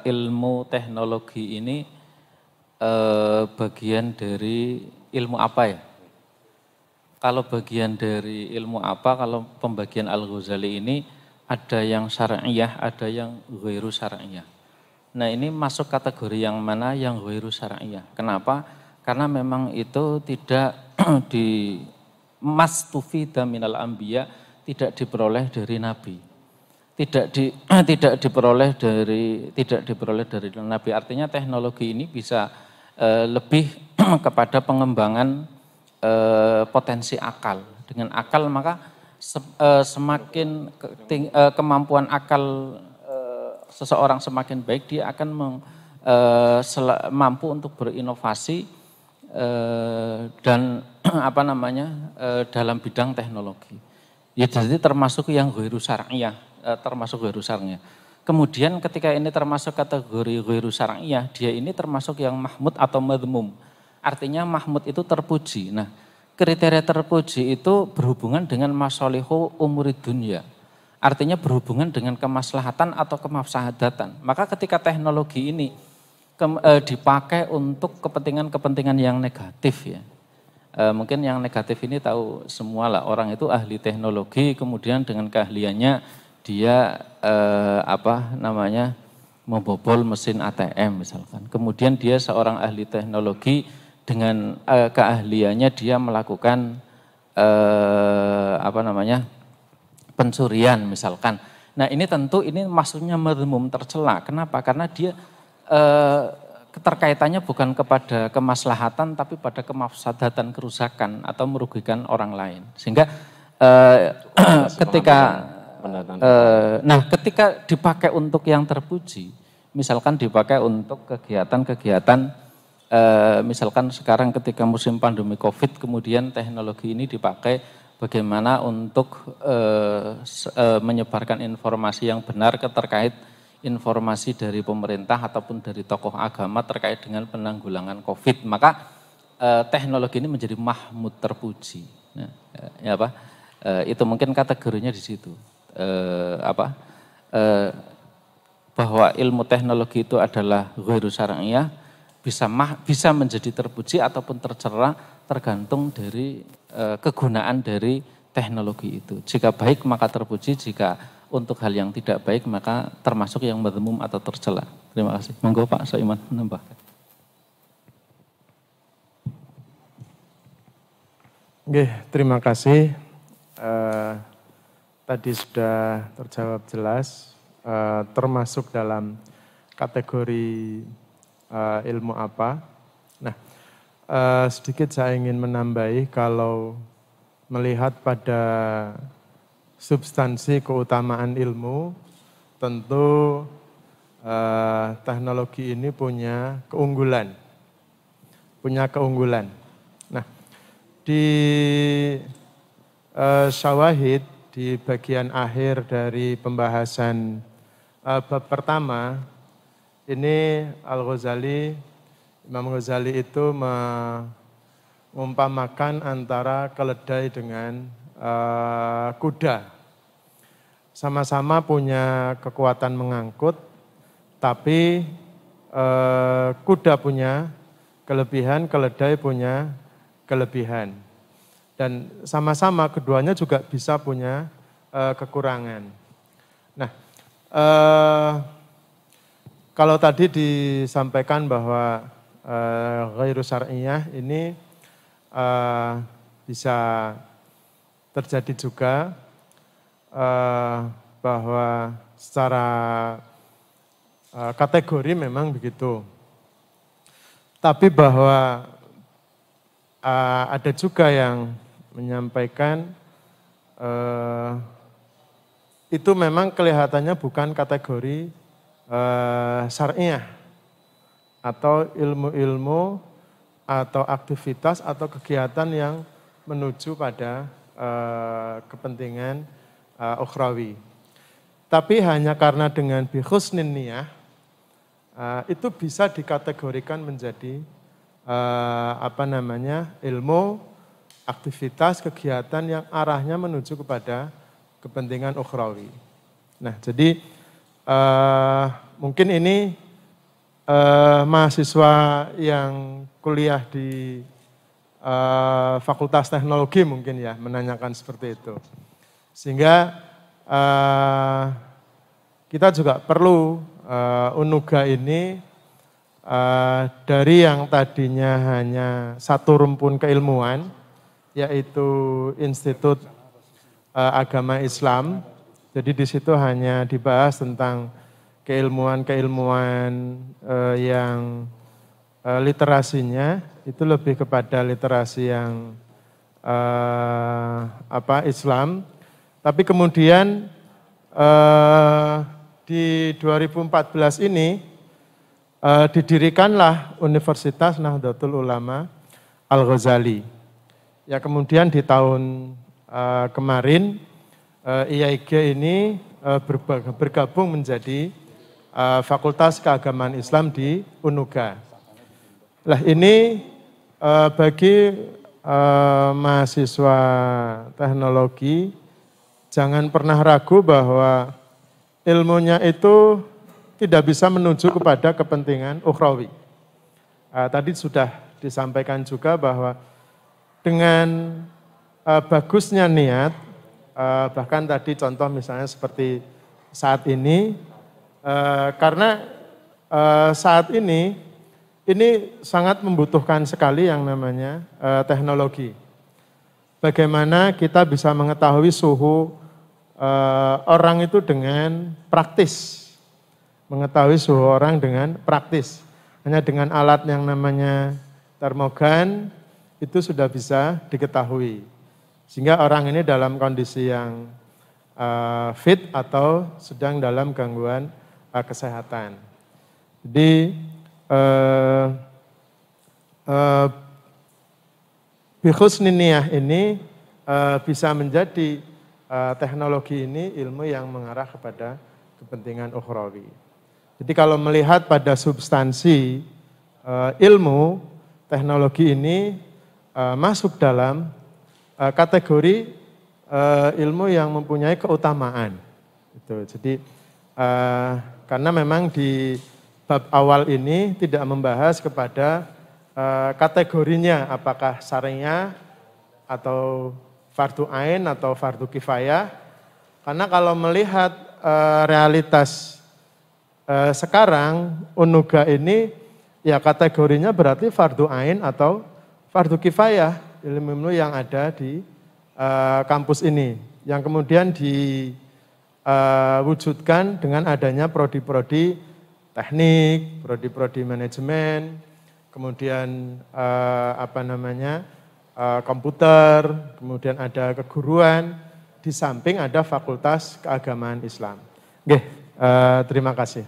ilmu teknologi ini bagian dari ilmu apa ya? Kalau bagian dari ilmu apa, kalau pembagian Al-Ghazali ini ada yang syar'iyah, ada yang ghairu syar'iyah. Nah ini masuk kategori yang mana yang ghairu syar'iyah. Kenapa? Karena memang itu tidak di mastufida minal anbiya, tidak diperoleh dari nabi. Tidak diperoleh dari nabi. Artinya teknologi ini bisa lebih kepada pengembangan potensi akal. Dengan akal maka semakin kemampuan akal seseorang semakin baik, dia akan mampu untuk berinovasi dan dalam bidang teknologi. Ya jadi termasuk yang ghairu syar'iyah, Kemudian ketika ini termasuk kategori ghairu syar'iyah, dia ini termasuk yang mahmud atau madhmum. Artinya mahmud itu terpuji. Nah, kriteria terpuji itu berhubungan dengan masalihu umurid dunya. Artinya berhubungan dengan kemaslahatan atau kemafsadatan. Maka ketika teknologi ini dipakai untuk kepentingan-kepentingan yang negatif ya. Mungkin yang negatif ini tahu semua lah, orang itu ahli teknologi, kemudian dengan keahliannya dia membobol mesin ATM misalkan. Kemudian dia seorang ahli teknologi, dengan keahliannya dia melakukan pencurian misalkan. Nah ini tentu ini maksudnya madhmum, tercela. Kenapa? Karena dia keterkaitannya bukan kepada kemaslahatan tapi pada kemafsadatan, kerusakan atau merugikan orang lain. Sehingga ketika dipakai untuk yang terpuji, misalkan dipakai untuk kegiatan-kegiatan, misalkan sekarang ketika musim pandemi COVID, kemudian teknologi ini dipakai bagaimana untuk menyebarkan informasi yang benar terkait informasi dari pemerintah ataupun dari tokoh agama terkait dengan penanggulangan COVID. Maka teknologi ini menjadi mahmud, terpuji. Itu mungkin kategorinya di situ. Bahwa ilmu teknologi itu adalah ghairu syar'iyah, bisa menjadi terpuji ataupun tercela tergantung dari kegunaan dari teknologi itu. Jika baik maka terpuji, jika untuk hal yang tidak baik maka termasuk yang madhmum atau tercela. Terima kasih. Monggo Pak Soiman menambahkan. Oke, terima kasih. Tadi sudah terjawab jelas, termasuk dalam kategori ilmu apa. Nah, sedikit saya ingin menambahi, kalau melihat pada substansi keutamaan ilmu, tentu teknologi ini punya keunggulan. Nah, di syawahid, di bagian akhir dari pembahasan bab pertama, ini Imam Ghazali itu mengumpamakan antara keledai dengan kuda. Sama-sama punya kekuatan mengangkut, tapi kuda punya kelebihan, keledai punya kelebihan. Dan sama-sama keduanya juga bisa punya kekurangan. Nah, kalau tadi disampaikan bahwa ghairu syar'iyah ini bisa terjadi juga, bahwa secara kategori memang begitu. Tapi bahwa ada juga yang menyampaikan itu memang kelihatannya bukan kategori syar'iyah atau ilmu-ilmu atau aktivitas atau kegiatan yang menuju pada kepentingan ukhrawi. Tapi hanya karena dengan bihusnin niyah itu bisa dikategorikan menjadi ilmu, aktivitas, kegiatan yang arahnya menuju kepada kepentingan ukhrawi. Nah, jadi mungkin ini mahasiswa yang kuliah di Fakultas Teknologi mungkin ya menanyakan seperti itu. Sehingga kita juga perlu Unuga ini dari yang tadinya hanya satu rumpun keilmuan, yaitu Institut Agama Islam. Jadi di situ hanya dibahas tentang keilmuan-keilmuan yang literasinya itu lebih kepada literasi yang Islam. Tapi kemudian di 2014 ini didirikanlah Universitas Nahdlatul Ulama Al-Ghazali. Ya kemudian di tahun kemarin IAIG ini bergabung menjadi Fakultas Keagamaan Islam di Unuga. Lah ini bagi mahasiswa teknologi jangan pernah ragu bahwa ilmunya itu tidak bisa menuju kepada kepentingan ukhrawi. Tadi sudah disampaikan juga bahwa dengan bagusnya niat, bahkan tadi contoh misalnya seperti saat ini, karena saat ini sangat membutuhkan sekali yang namanya teknologi. Bagaimana kita bisa mengetahui suhu orang itu dengan praktis. Mengetahui suhu orang dengan praktis. Hanya dengan alat yang namanya termogan itu sudah bisa diketahui. Sehingga orang ini dalam kondisi yang fit atau sedang dalam gangguan kesehatan. Jadi bihusni niyah ini bisa menjadi teknologi ini ilmu yang mengarah kepada kepentingan ukhrawi. Jadi kalau melihat pada substansi ilmu, teknologi ini masuk dalam kategori ilmu yang mempunyai keutamaan. Jadi karena memang di bab awal ini tidak membahas kepada kategorinya apakah syariah atau fardu ain atau fardu kifayah. Karena kalau melihat realitas sekarang Unuga ini ya kategorinya berarti fardu ain atau fardu kifayah, ilmu-ilmu yang ada di kampus ini. Yang kemudian diwujudkan dengan adanya prodi-prodi teknik, prodi-prodi manajemen, kemudian komputer, kemudian ada keguruan, di samping ada Fakultas Keagamaan Islam. Oke, terima kasih.